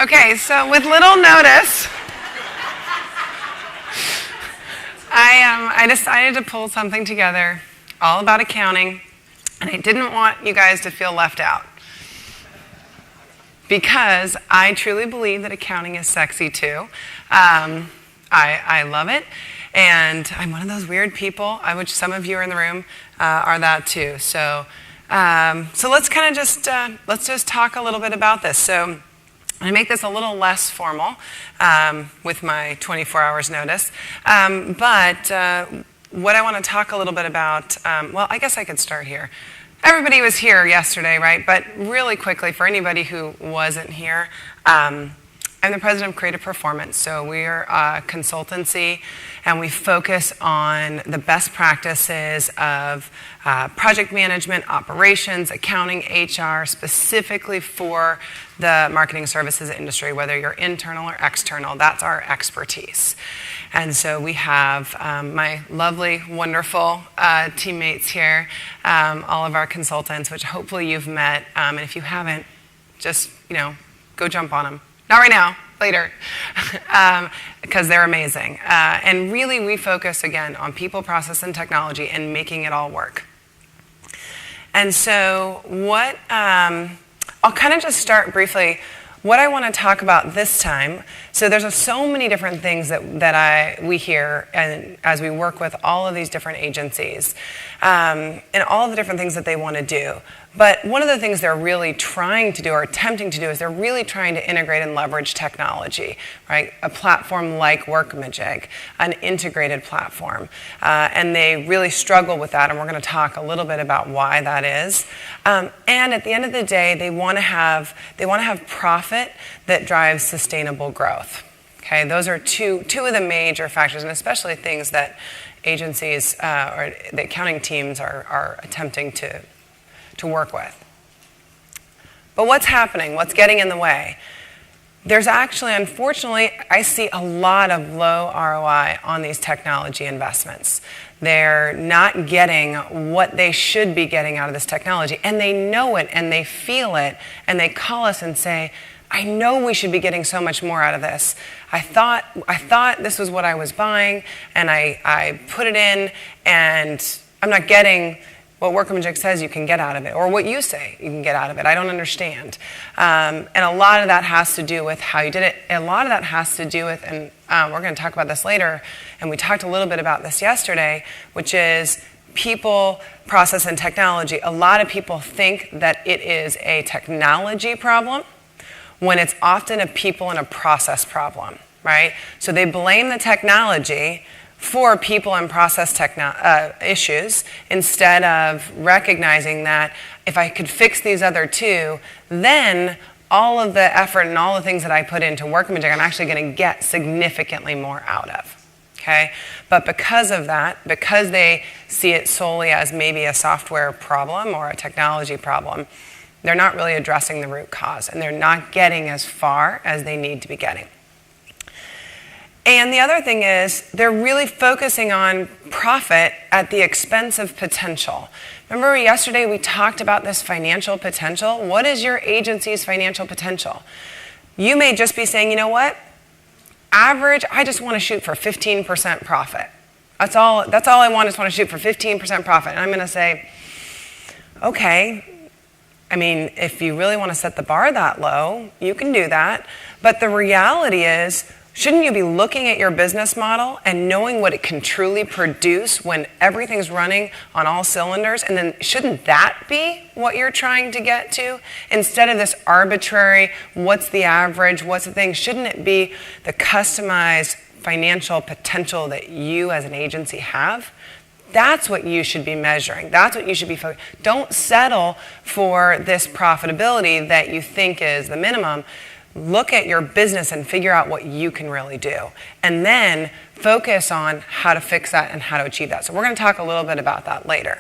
Okay, so with little notice, I decided to pull something together all about accounting, and I didn't want you guys to feel left out. Because I truly believe that accounting is sexy too. I love it, and I'm one of those weird people, which some of you are in the room are that too. So let's kind of just talk a little bit about this. So I make this a little less formal with my 24 hours notice, but what I want to talk a little bit about, well, I guess I could start here. Everybody was here yesterday, right? But really quickly, for anybody who wasn't here, I'm the president of Creative Performance. So we're a consultancy, and we focus on the best practices of project management, operations, accounting, HR, specifically for the marketing services industry, whether you're internal or external. That's our expertise. And so we have my lovely, wonderful teammates here, all of our consultants, which hopefully you've met. And if you haven't, just, go jump on them. Not right now, later, because they're amazing. And really, we focus, again, on people, process, and technology and making it all work. And so I'll kind of just start briefly. What I want to talk about this time, so there's so many different things that we hear and as we work with all of these different agencies and all of the different things that they want to do. But one of the things they're really trying to do or attempting to do is they're really trying to integrate and leverage technology, right? A platform like Workology, an integrated platform. And they really struggle with that, and we're going to talk a little bit about why that is. And at the end of the day, they want to have profit that drives sustainable growth. Okay, those are two of the major factors, and especially things that agencies or the accounting teams are attempting to work with. But what's happening? What's getting in the way? There's actually, unfortunately, I see a lot of low ROI on these technology investments. They're not getting what they should be getting out of this technology, and they know it, and they feel it, and they call us and say, I know we should be getting so much more out of this. I thought this was what I was buying, and I put it in, and I'm not getting what Workology says you can get out of it, or what you say you can get out of it. I don't understand. And a lot of that has to do with how you did it. And a lot of that has to do with, and we're going to talk about this later, and we talked a little bit about this yesterday, which is people, process, and technology. A lot of people think that it is a technology problem when it's often a people and a process problem, right? So they blame the technology for people and process issues instead of recognizing that if I could fix these other two, then all of the effort and all the things that I put into Workology, I'm actually going to get significantly more out of. Okay? But because of that, because they see it solely as maybe a software problem or a technology problem, they're not really addressing the root cause, and they're not getting as far as they need to be getting. And the other thing is they're really focusing on profit at the expense of potential. Remember yesterday we talked about this financial potential? What is your agency's financial potential? You may just be saying, you know what? Average, I just want to shoot for 15% profit. That's all I want, is want to shoot for 15% profit. And I'm going to say, okay, I mean, if you really want to set the bar that low, you can do that. But the reality is, shouldn't you be looking at your business model and knowing what it can truly produce when everything's running on all cylinders? And then shouldn't that be what you're trying to get to? Instead of this arbitrary, what's the average, what's the thing? Shouldn't it be the customized financial potential that you as an agency have? That's what you should be measuring. That's what you should be focusing. Don't settle for this profitability that you think is the minimum. Look at your business and figure out what you can really do. And then focus on how to fix that and how to achieve that. So we're going to talk a little bit about that later.